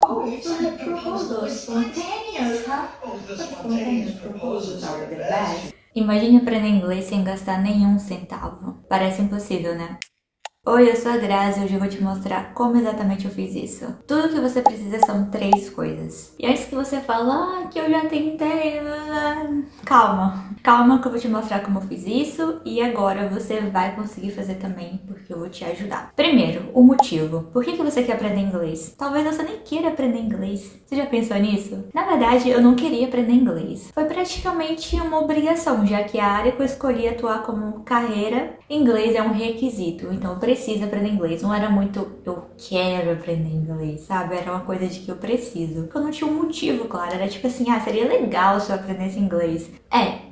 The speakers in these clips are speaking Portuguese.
Oh, fluid proposals, spontaneous, huh? Spontaneous proposals are the best. Imagine aprender inglês sem gastar nenhum centavo. Parece impossível, né? Oi, eu sou a Grazi e hoje eu vou te mostrar como exatamente eu fiz isso. Tudo que você precisa são 3 coisas. E antes que você fale, que eu já tentei, calma. Calma que eu vou te mostrar como eu fiz isso e agora você vai conseguir fazer também, porque eu vou te ajudar. Primeiro, o motivo. Por que você quer aprender inglês? Talvez você nem queira aprender inglês. Você já pensou nisso? Na verdade, eu não queria aprender inglês. Foi praticamente uma obrigação, já que a área que eu escolhi atuar como carreira, inglês é um requisito. Então eu preciso aprender inglês. Não era muito eu quero aprender inglês, sabe? Era uma coisa de que eu preciso. Porque eu não tinha um motivo, claro. Era tipo assim, seria legal se eu aprendesse inglês.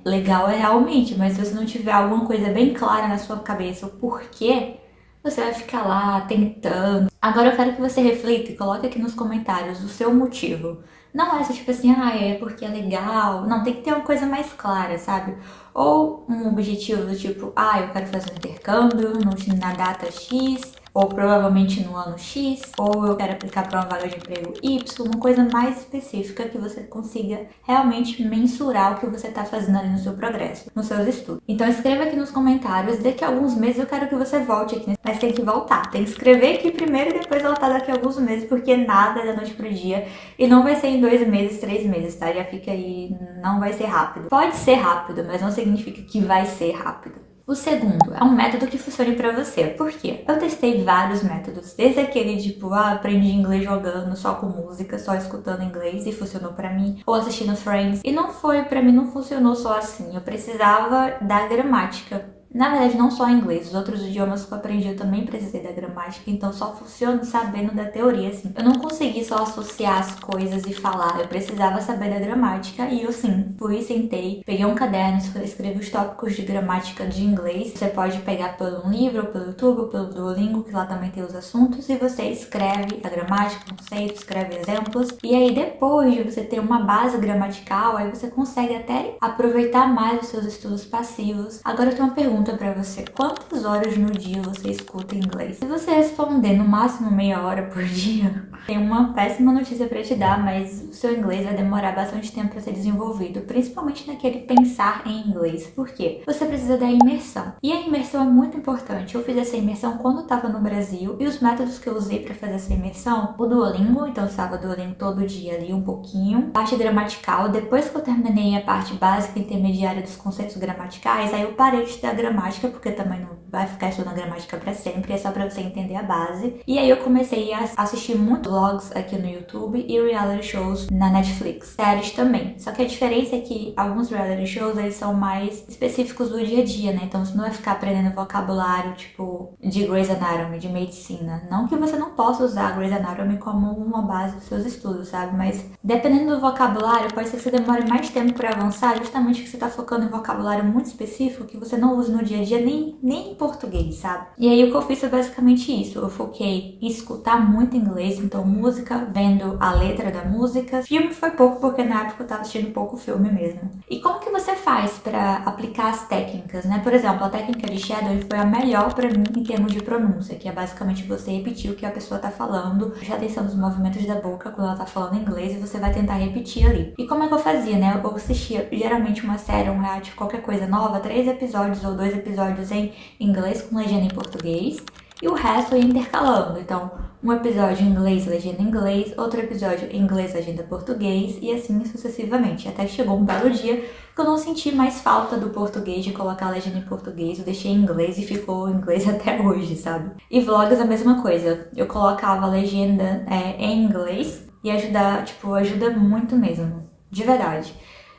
Legal é realmente, mas se você não tiver alguma coisa bem clara na sua cabeça o porquê, você vai ficar lá tentando. Agora eu quero que você reflita e coloque aqui nos comentários o seu motivo. Não é só tipo assim, é porque é legal. Não, tem que ter uma coisa mais clara, sabe? Ou um objetivo do tipo, eu quero fazer um intercâmbio na data X, ou provavelmente no ano X, ou eu quero aplicar para uma vaga de emprego Y, uma coisa mais específica que você consiga realmente mensurar o que você está fazendo ali no seu progresso, nos seus estudos. Então escreva aqui nos comentários, daqui a alguns meses eu quero que você volte aqui, mas tem que voltar, tem que escrever aqui primeiro e depois voltar daqui a alguns meses, porque nada é da noite pro dia, e não vai ser em 2 meses, 3 meses, tá? Já fica aí, não vai ser rápido. Pode ser rápido, mas não significa que vai ser rápido. O segundo é um método que funcione pra você. Por quê? Eu testei vários métodos, desde aquele tipo, aprendi inglês jogando, só com música, só escutando inglês e funcionou pra mim, ou assistindo Friends. E pra mim não funcionou só assim, eu precisava da gramática. Na verdade, não só inglês, os outros idiomas que eu aprendi eu também precisei da gramática, então só funciona sabendo da teoria, assim. Eu não consegui só associar as coisas e falar, eu precisava saber da gramática e eu, fui, sentei, peguei um caderno, escrevi os tópicos de gramática de inglês. Você pode pegar pelo livro, ou pelo YouTube, ou pelo Duolingo, que lá também tem os assuntos, e você escreve a gramática, conceitos, escreve exemplos, e aí depois de você ter uma base gramatical, aí você consegue até aproveitar mais os seus estudos passivos. Agora eu tenho uma pergunta pra você: quantas horas no dia você escuta inglês? Se você responder no máximo meia hora por dia, tem uma péssima notícia pra te dar, mas o seu inglês vai demorar bastante tempo pra ser desenvolvido, principalmente naquele pensar em inglês. Por quê? Você precisa da imersão. E a imersão é muito importante. Eu fiz essa imersão quando eu tava no Brasil, e os métodos que eu usei pra fazer essa imersão, o Duolingo, então eu estava Duolingo todo dia ali um pouquinho, parte gramatical. Depois que eu terminei a parte básica e intermediária dos conceitos gramaticais, aí eu parei de estudar gramática, porque também não vai ficar estudando gramática pra sempre, é só pra você entender a base. E aí eu comecei a assistir muito vlogs aqui no YouTube e reality shows na Netflix, séries também. Só que a diferença é que alguns reality shows eles são mais específicos do dia a dia, né? Então você não vai ficar aprendendo vocabulário tipo de Grey's Anatomy, de medicina. Não que você não possa usar Grey's Anatomy como uma base dos seus estudos, sabe? Mas dependendo do vocabulário, pode ser que você demore mais tempo pra avançar, justamente porque você tá focando em vocabulário muito específico que você não usa no dia a dia nem em português, sabe? E aí o que eu fiz foi basicamente isso. Eu foquei em escutar muito inglês, então música, vendo a letra da música. Filme foi pouco, porque na época eu tava assistindo pouco filme mesmo. E como que você faz pra aplicar as técnicas, né? Por exemplo, a técnica de shadowing foi a melhor pra mim em termos de pronúncia, que é basicamente você repetir o que a pessoa tá falando, prestar atenção nos movimentos da boca quando ela tá falando inglês e você vai tentar repetir ali. E como é que eu fazia, né? Eu assistia geralmente uma série, um reality, qualquer coisa nova, 3 episódios ou 2 episódios em inglês com legenda em português, e o resto eu ia intercalando. Então, um episódio em inglês, legenda em inglês, outro episódio em inglês, legenda em português, e assim sucessivamente. Até que chegou um belo dia que eu não senti mais falta do português, de colocar a legenda em português, eu deixei em inglês e ficou em inglês até hoje, sabe? E vlogs a mesma coisa. Eu colocava a legenda em inglês e ajuda muito mesmo, de verdade.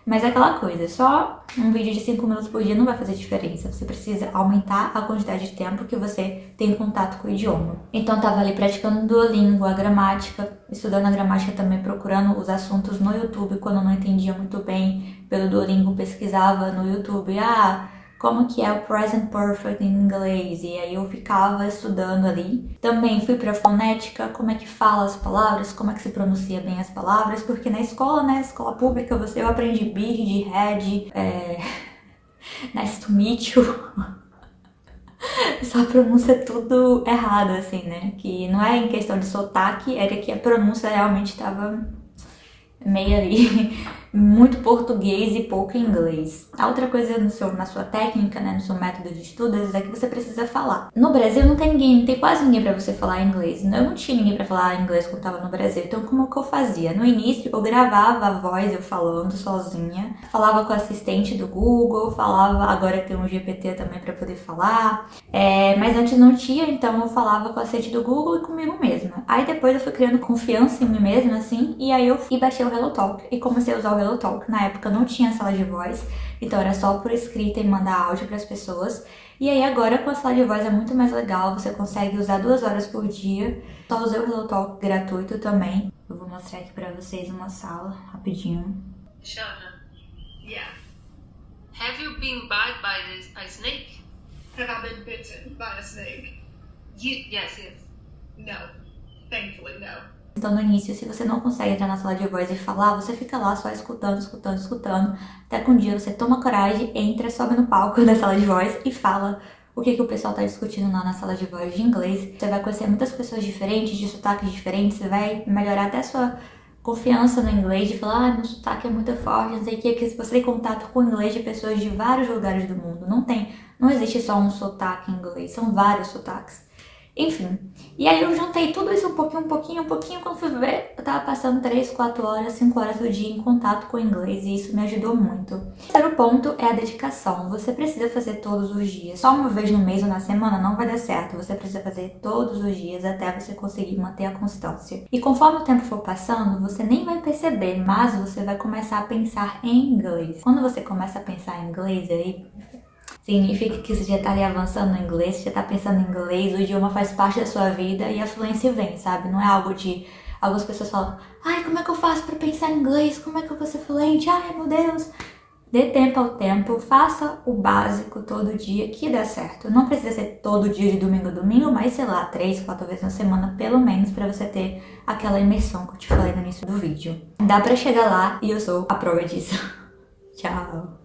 Mas é aquela coisa, só um vídeo de 5 minutos por dia não vai fazer diferença. Você precisa aumentar a quantidade de tempo que você tem contato com o idioma. Então eu tava ali praticando Duolingo, a gramática, estudando a gramática também, procurando os assuntos no YouTube quando eu não entendia muito bem. Pelo Duolingo pesquisava no YouTube, como que é o present perfect em inglês, e aí eu ficava estudando ali. Também fui pra fonética, como é que fala as palavras, como é que se pronuncia bem as palavras, porque na escola, né, escola pública, eu aprendi bird, head, nice to meet you, Só a pronúncia é tudo errado, assim, né? Que não é em questão de sotaque, era que a pronúncia realmente estava meio ali, muito português e pouco inglês. A outra coisa na sua técnica, né, no seu método de estudos, é que você precisa falar. No Brasil não tem quase ninguém pra você falar inglês. Eu não tinha ninguém pra falar inglês quando eu tava no Brasil. Então como que eu fazia? No início eu gravava a voz eu falando sozinha, falava com o assistente do Google, falava, agora tem um GPT também pra poder falar. Mas antes não tinha, então eu falava com o assistente do Google e comigo mesma. Aí depois eu fui criando confiança em mim mesma, assim, e aí eu baixei o HelloTalk e comecei a usar o HelloTalk. Na época não tinha sala de voz, então era só por escrita e mandar áudio para as pessoas. E aí agora com a sala de voz é muito mais legal, você consegue usar 2 horas por dia. Só usei o HelloTalk gratuito também. Eu vou mostrar aqui para vocês uma sala, rapidinho. Shana, yeah. Have you been bitten by a snake? Have I been bitten by a snake? Yes. No. Thankfully, no. Então no início, se você não consegue entrar na sala de voz e falar, você fica lá só escutando, até que um dia você toma coragem, entra, sobe no palco da sala de voz e fala o que o pessoal tá discutindo lá na sala de voz de inglês. Você vai conhecer muitas pessoas diferentes, de sotaques diferentes, você vai melhorar até a sua confiança no inglês, de falar, meu sotaque é muito forte, não sei o que você tem contato com o inglês de pessoas de vários lugares do mundo. Não existe só um sotaque em inglês, são vários sotaques. Enfim, e aí eu juntei tudo isso um pouquinho, quando fui ver, eu tava passando 3, 4 horas, 5 horas do dia em contato com o inglês e isso me ajudou muito. O terceiro ponto é a dedicação. Você precisa fazer todos os dias. Só uma vez no mês ou na semana não vai dar certo. Você precisa fazer todos os dias até você conseguir manter a constância. E conforme o tempo for passando, você nem vai perceber, mas você vai começar a pensar em inglês. Quando você começa a pensar em inglês, aí significa que você já tá ali avançando no inglês, você já tá pensando em inglês, o idioma faz parte da sua vida e a fluência vem, sabe? Não é algo de... Algumas pessoas falam, ai, como é que eu faço pra pensar em inglês? Como é que eu vou ser fluente? Ai, meu Deus! Dê tempo ao tempo, faça o básico todo dia que dá certo. Não precisa ser todo dia de domingo a domingo, mas sei lá, 3, 4 vezes na semana, pelo menos, pra você ter aquela imersão que eu te falei no início do vídeo. Dá pra chegar lá e eu sou a prova disso. Tchau!